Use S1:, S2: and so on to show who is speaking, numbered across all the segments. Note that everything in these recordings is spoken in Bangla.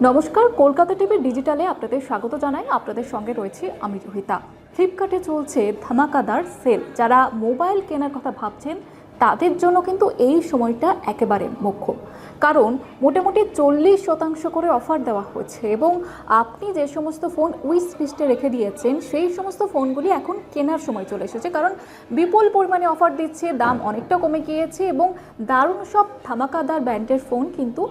S1: নমস্কার, কলকাতা টিভি ডিজিটালে আপনাদের স্বাগত জানাই। আপনাদের সঙ্গে রয়েছে আমি রোহিতা। ফ্লিপকার্টে চলছে ধামাকাদার সেল। যারা মোবাইল কেনার কথা ভাবছেন তাদের জন্য কিন্তু এই সময়টা একেবারে মোক্ষম, কারণ মোটামুটি 40% করে অফার দেওয়া হচ্ছে এবং আপনি যে সমস্ত ফোন উইশ লিস্টে রেখে দিয়েছেন সেই সমস্ত ফোনগুলি এখন কেনার সময় চলে এসেছে, কারণ বিপুল পরিমাণে অফার দিচ্ছে, দাম অনেকটা কমে গিয়েছে এবং দারুণ সব ধামাকাদার ব্র্যান্ডের ফোন কিন্তু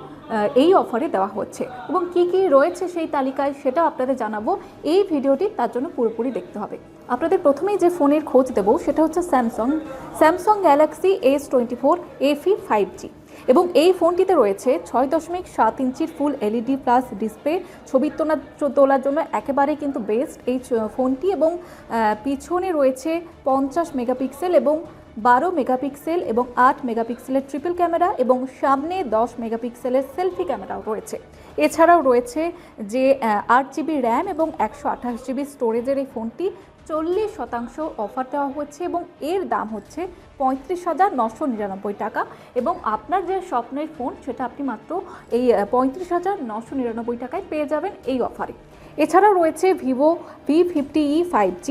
S1: এই অফারে দেওয়া হচ্ছে। এবং কি কি রয়েছে সেই তালিকায় সেটা আপনাদের জানাবো। এই ভিডিওটি তার জন্য পুরোপুরি দেখতে হবে। আপনাদের প্রথমেই যে ফোনের খোঁজ দেবো সেটা হচ্ছে Samsung Galaxy S24 FE 5G এবং এই ফোনটিতে রয়েছে 6.7 ইঞ্চির ফুল LED প্লাস ডিসপ্লে। ছবি তোলার জন্য একেবারে কিন্তু বেস্ট এই ফোনটি এবং পিছনে রয়েছে 50 মেগাপিক্সেল এবং 12 মেগাপিক্সেল এবং 8 মেগাপিক্সেলের ট্রিপল ক্যামেরা এবং সামনে 10 মেগাপিক্সেলের সেলফি ক্যামেরাও রয়েছে। এছাড়াও রয়েছে যে 8GB র্যাম এবং 128GB স্টোরেজের এই ফোনটি 40% অফার দেওয়া হচ্ছে এবং এর দাম হচ্ছে 35,999 টাকা এবং আপনার যে স্বপ্নের ফোন সেটা আপনি মাত্র এই 35,999 টাকায় পেয়ে যাবেন এই অফারে। এছাড়াও রয়েছে ভিভো V50e 5G,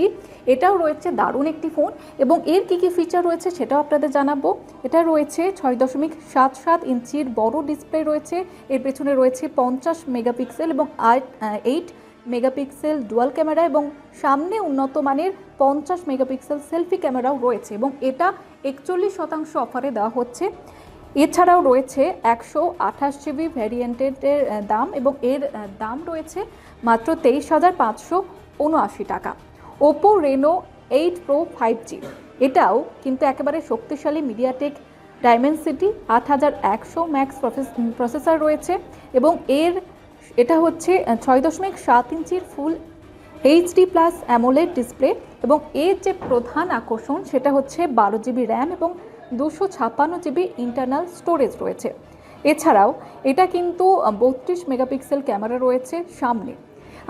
S1: এটাও রয়েছে দারুণ একটি ফোন এবং এর কী কী ফিচার রয়েছে সেটাও আপনাদের জানাবো। এটা রয়েছে 6.77 ইঞ্চির বড় ডিসপ্লে রয়েছে, এর পেছনে রয়েছে 50 মেগাপিক্সেল এবং 8 মেগাপিক্সেল ডুয়াল ক্যামেরা এবং সামনে উন্নত মানের 50 মেগাপিক্সেল সেলফি ক্যামেরাও রয়েছে এবং এটা 41% অফারে দেওয়া হচ্ছে। এছাড়াও রয়েছে 128GB ভ্যারিয়েন্টের দাম এবং এর দাম রয়েছে মাত্র 23,579 টাকা। ওপো রেনো 8 Pro 5G, এটাও কিন্তু একেবারে শক্তিশালী মিডিয়াটেক ডাইমেনসিটি 8100 ম্যাক্স প্রসেসর রয়েছে এবং এটা হচ্ছে 6.7 ইঞ্চির ফুল HD প্লাস অ্যামোলেড ডিসপ্লে এবং এর যে প্রধান আকর্ষণ সেটা হচ্ছে 12GB র্যাম এবং 256GB ইন্টারনাল স্টোরেজ রয়েছে। এছাড়াও এটা কিন্তু 32 মেগাপিক্সেল ক্যামেরা রয়েছে সামনে,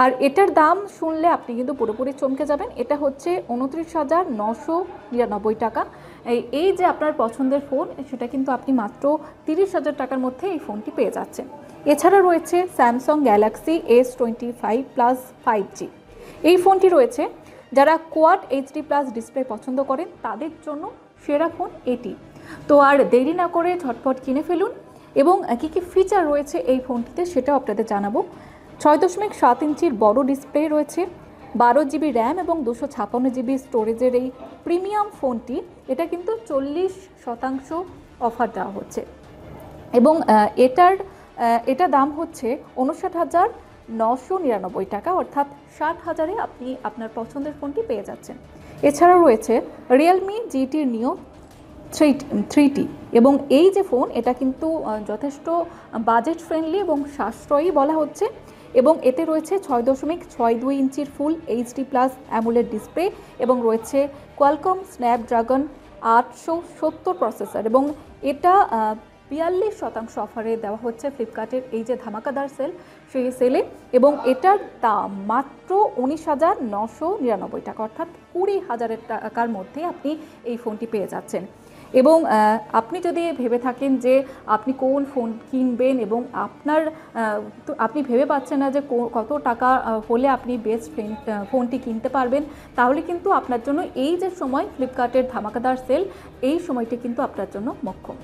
S1: আর এটার দাম শুনলে আপনি কিন্তু পুরোপুরি চমকে যাবেন। এটা হচ্ছে 29,999 টাকা। এই যে আপনার পছন্দের ফোন সেটা কিন্তু আপনি মাত্র 30,000 টাকার মধ্যে এই ফোনটি পেয়ে যাচ্ছেন। এছাড়া রয়েছে Samsung Galaxy S25 plus 5G, এই ফোনটি রয়েছে যারা কোয়াড HD প্লাস ডিসপ্লে পছন্দ করেন তাদের জন্য সেরা ফোন এটি। তো আর দেরি না করে ঝটপট কিনে ফেলুন এবং কী কী ফিচার রয়েছে এই ফোনটিতে সেটাও আপনাদের জানাবো। 6.7 ইঞ্চির বড় ডিসপ্লে রয়েছে, 12GB র্যাম এবং 256GB স্টোরেজের এই প্রিমিয়াম ফোনটি, এটা কিন্তু 40% অফার দেওয়া হচ্ছে এবং এটা দাম হচ্ছে 59,999 টাকা, অর্থাৎ 60,000-এ আপনি আপনার পছন্দের ফোনটি পেয়ে যাচ্ছেন। এছাড়াও রয়েছে রিয়েলমি GT Neo 3T এবং এই যে ফোন এটা কিন্তু যথেষ্ট বাজেট ফ্রেন্ডলি এবং সাশ্রয়ী বলা হচ্ছে এবং এতে রয়েছে 6.62 ইঞ্চির ফুল HD প্লাস অ্যামোলেড ডিসপ্লে এবং রয়েছে কোয়ালকম স্ন্যাপড্রাগন 870 প্রসেসর এবং এটা 42% অফারে দেওয়া হচ্ছে ফ্লিপকার্টের এই যে ধামাকাদার সেল সেই সেলে এবং এটার দাম মাত্র 19,999 টাকা, অর্থাৎ 20,000 টাকার মধ্যে আপনি এই ফোনটি পেয়ে যাচ্ছেন। এবং আপনি যদি ভেবে থাকেন যে আপনি কোন ফোন কিনবেন এবং আপনি ভেবে পাচ্ছেন না যে কত টাকা হলে আপনি বেস্ট ফোনটি কিনতে পারবেন, তাহলে কিন্তু আপনার জন্য এই যে সময় ফ্লিপকার্টের ধামাকাদার সেল, এই সময়টি কিন্তু আপনার জন্য মোক্ষম।